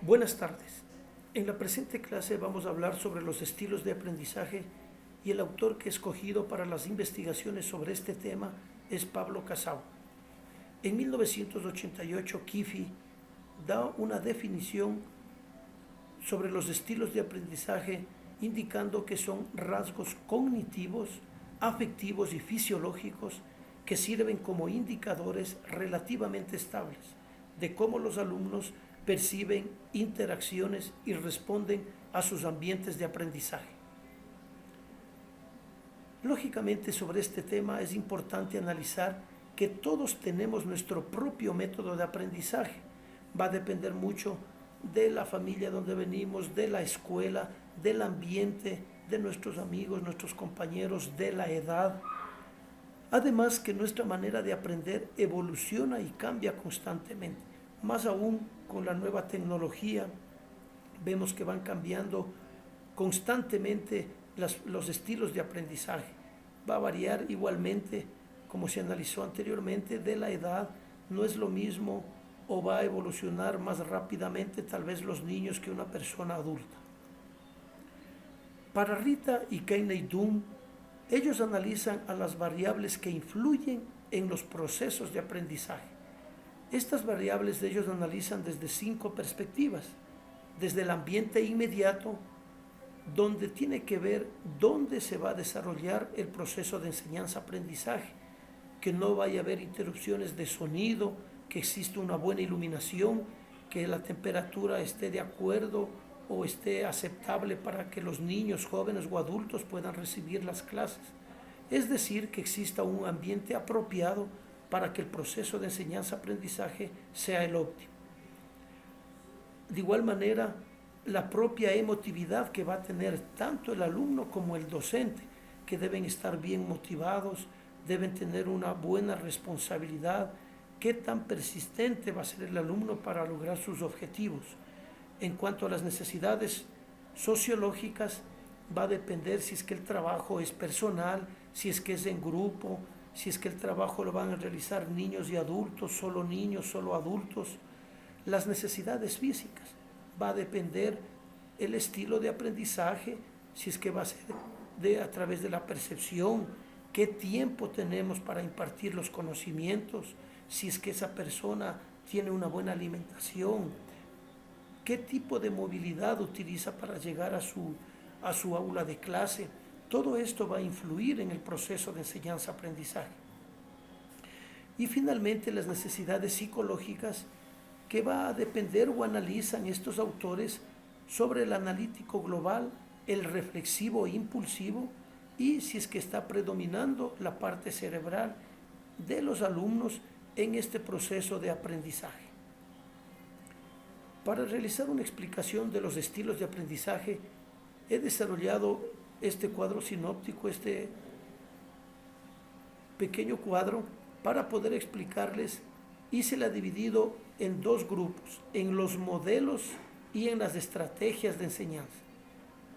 Buenas tardes. En la presente clase vamos a hablar sobre los estilos de aprendizaje y el autor que he escogido para las investigaciones sobre este tema es Pablo Casau. En 1988, Kiffy da una definición sobre los estilos de aprendizaje indicando que son rasgos cognitivos, afectivos y fisiológicos que sirven como indicadores relativamente estables de cómo los alumnos perciben interacciones y responden a sus ambientes de aprendizaje. Lógicamente, sobre este tema es importante analizar que todos tenemos nuestro propio método de aprendizaje. Va a depender mucho de la familia donde venimos, de la escuela, del ambiente, de nuestros amigos, nuestros compañeros, de la edad. Además que nuestra manera de aprender evoluciona y cambia constantemente. Más aún con la nueva tecnología, vemos que van cambiando constantemente los estilos de aprendizaje. Va a variar igualmente, como se analizó anteriormente, de la edad. No es lo mismo o va a evolucionar más rápidamente tal vez los niños que una persona adulta. Para Rita y Kenney Dunn, ellos analizan a las variables que influyen en los procesos de aprendizaje. Estas variables ellos analizan desde 5 perspectivas. Desde el ambiente inmediato, donde tiene que ver dónde se va a desarrollar el proceso de enseñanza-aprendizaje, que no vaya a haber interrupciones de sonido, que exista una buena iluminación, que la temperatura esté de acuerdo o esté aceptable para que los niños, jóvenes o adultos puedan recibir las clases. Es decir, que exista un ambiente apropiado para que el proceso de enseñanza-aprendizaje sea el óptimo. De igual manera, la propia emotividad que va a tener tanto el alumno como el docente, que deben estar bien motivados, deben tener una buena responsabilidad, qué tan persistente va a ser el alumno para lograr sus objetivos. En cuanto a las necesidades sociológicas, va a depender si es que el trabajo es personal, si es que es en grupo, si es que el trabajo lo van a realizar niños y adultos, solo adultos. Las necesidades físicas, va a depender el estilo de aprendizaje, si es que va a ser a través de la percepción, qué tiempo tenemos para impartir los conocimientos, si es que esa persona tiene una buena alimentación, qué tipo de movilidad utiliza para llegar a su aula de clase. Todo esto va a influir en el proceso de enseñanza-aprendizaje. Y finalmente las necesidades psicológicas, que va a depender o analizan estos autores sobre el analítico global, el reflexivo e impulsivo, y si es que está predominando la parte cerebral de los alumnos en este proceso de aprendizaje. Para realizar una explicación de los estilos de aprendizaje, he desarrollado este cuadro sinóptico, este pequeño cuadro, para poder explicarles, y se la ha dividido en 2 grupos, en los modelos y en las estrategias de enseñanza.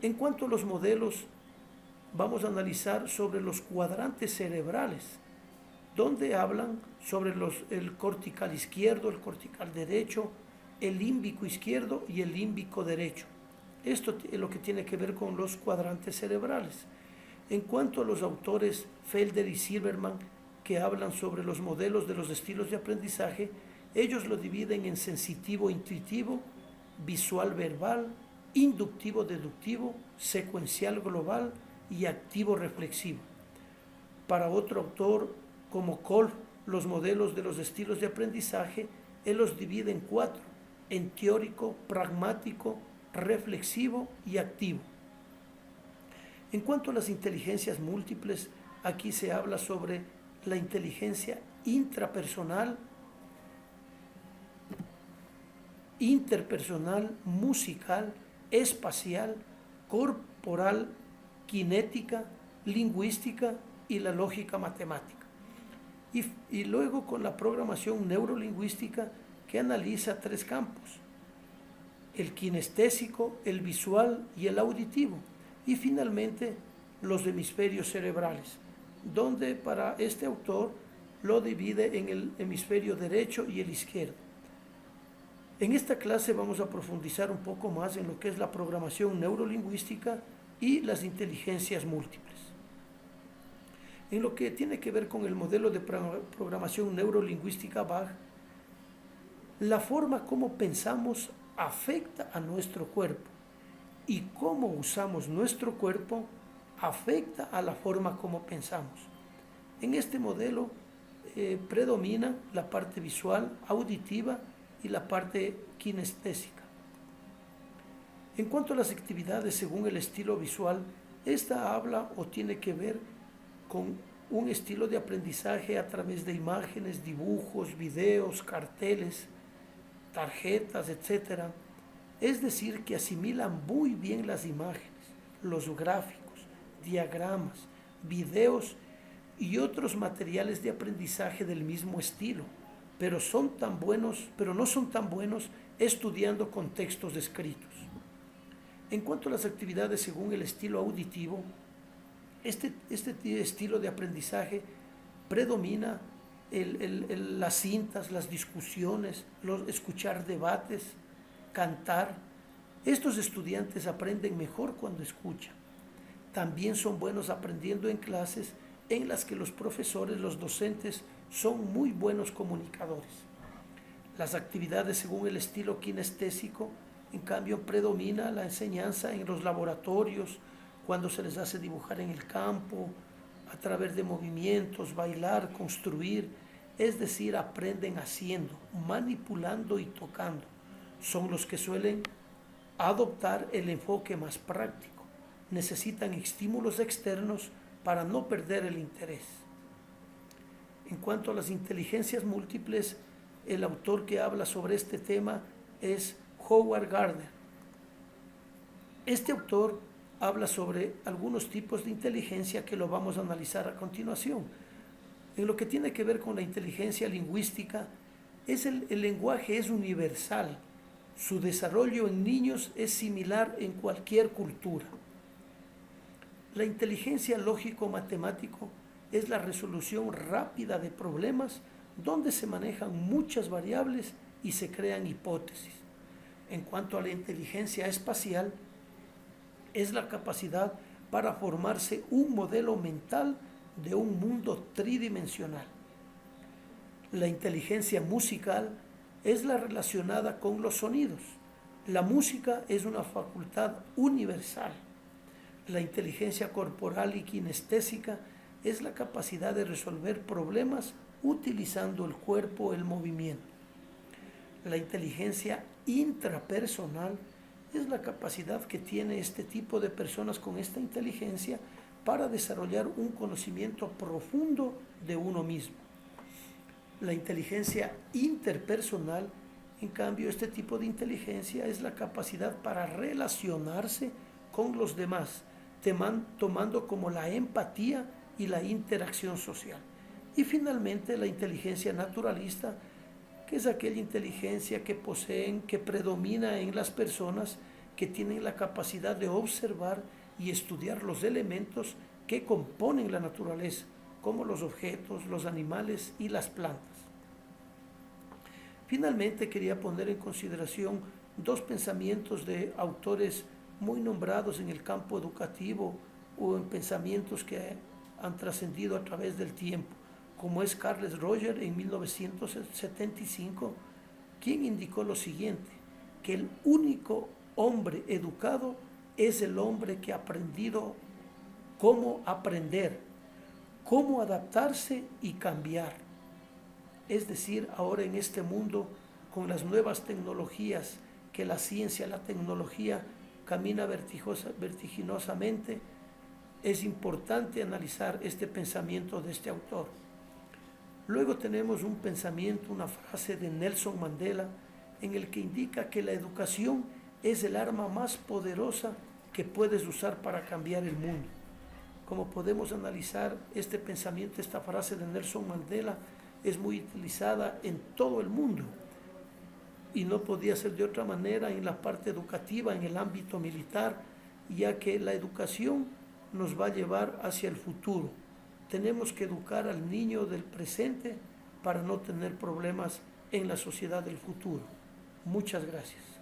En cuanto a los modelos, vamos a analizar sobre los cuadrantes cerebrales, donde hablan sobre el cortical izquierdo, el cortical derecho, el límbico izquierdo y el límbico derecho. Esto es lo que tiene que ver con los cuadrantes cerebrales. En cuanto a los autores Felder y Silverman, que hablan sobre los modelos de los estilos de aprendizaje, ellos lo dividen en sensitivo-intuitivo, visual-verbal, inductivo-deductivo, secuencial-global y activo-reflexivo. Para otro autor, como Kolb, los modelos de los estilos de aprendizaje, él los divide en 4, en teórico, pragmático, reflexivo y activo. En cuanto a las inteligencias múltiples, aquí se habla sobre la inteligencia intrapersonal, interpersonal, musical, espacial, corporal, cinética, lingüística y la lógica matemática. Y luego con la programación neurolingüística, que analiza 3 campos: el kinestésico, el visual y el auditivo. Y finalmente los hemisferios cerebrales, donde para este autor lo divide en el hemisferio derecho y el izquierdo. En esta clase vamos a profundizar un poco más en lo que es la programación neurolingüística y las inteligencias múltiples. En lo que tiene que ver con el modelo de programación neurolingüística BAG, la forma como pensamos afecta a nuestro cuerpo y cómo usamos nuestro cuerpo afecta a la forma como pensamos. En este modelo predomina la parte visual, auditiva y la parte kinestésica. En cuanto a las actividades según el estilo visual, esta habla o tiene que ver con un estilo de aprendizaje a través de imágenes, dibujos, videos, carteles, tarjetas, etc. Es decir, que asimilan muy bien las imágenes, los gráficos, diagramas, videos y otros materiales de aprendizaje del mismo estilo, pero no son tan buenos estudiando con textos escritos. En cuanto a las actividades según el estilo auditivo, este estilo de aprendizaje predomina las cintas, las discusiones, escuchar debates, cantar. Estos estudiantes aprenden mejor cuando escuchan. También son buenos aprendiendo en clases en las que los profesores, los docentes, son muy buenos comunicadores. Las actividades según el estilo kinestésico, en cambio, predomina la enseñanza en los laboratorios, cuando se les hace dibujar en el campo, a través de movimientos, bailar, construir, es decir, aprenden haciendo, manipulando y tocando. Son los que suelen adoptar el enfoque más práctico. Necesitan estímulos externos para no perder el interés. En cuanto a las inteligencias múltiples, el autor que habla sobre este tema es Howard Gardner. Este autor habla sobre algunos tipos de inteligencia que lo vamos a analizar a continuación. En lo que tiene que ver con la inteligencia lingüística, el lenguaje es universal. Su desarrollo en niños es similar en cualquier cultura. La inteligencia lógico-matemático es la resolución rápida de problemas donde se manejan muchas variables y se crean hipótesis. En cuanto a la inteligencia espacial, es la capacidad para formarse un modelo mental de un mundo tridimensional. La inteligencia musical es la relacionada con los sonidos. La música es una facultad universal. La inteligencia corporal y kinestésica es la capacidad de resolver problemas utilizando el cuerpo, el movimiento. La inteligencia intrapersonal es la capacidad que tiene este tipo de personas con esta inteligencia para desarrollar un conocimiento profundo de uno mismo. La inteligencia interpersonal, en cambio, este tipo de inteligencia es la capacidad para relacionarse con los demás, tomando como la empatía y la interacción social. Y finalmente la inteligencia naturalista, que es aquella inteligencia que poseen, que predomina en las personas que tienen la capacidad de observar y estudiar los elementos que componen la naturaleza, como los objetos, los animales y las plantas. Finalmente quería poner en consideración dos pensamientos de autores muy nombrados en el campo educativo o en pensamientos que han trascendido a través del tiempo, como es Carles Roger en 1975, quien indicó lo siguiente, que el único hombre educado es el hombre que ha aprendido cómo aprender, cómo adaptarse y cambiar. Es decir, ahora en este mundo, con las nuevas tecnologías, que la ciencia, la tecnología camina vertiginosamente, es importante analizar este pensamiento de este autor. Luego tenemos un pensamiento, una frase de Nelson Mandela, en el que indica que la educación es el arma más poderosa que puedes usar para cambiar el mundo. Como podemos analizar, este pensamiento, esta frase de Nelson Mandela, es muy utilizada en todo el mundo y no podía ser de otra manera en la parte educativa, en el ámbito militar, ya que la educación nos va a llevar hacia el futuro. Tenemos que educar al niño del presente para no tener problemas en la sociedad del futuro. Muchas gracias.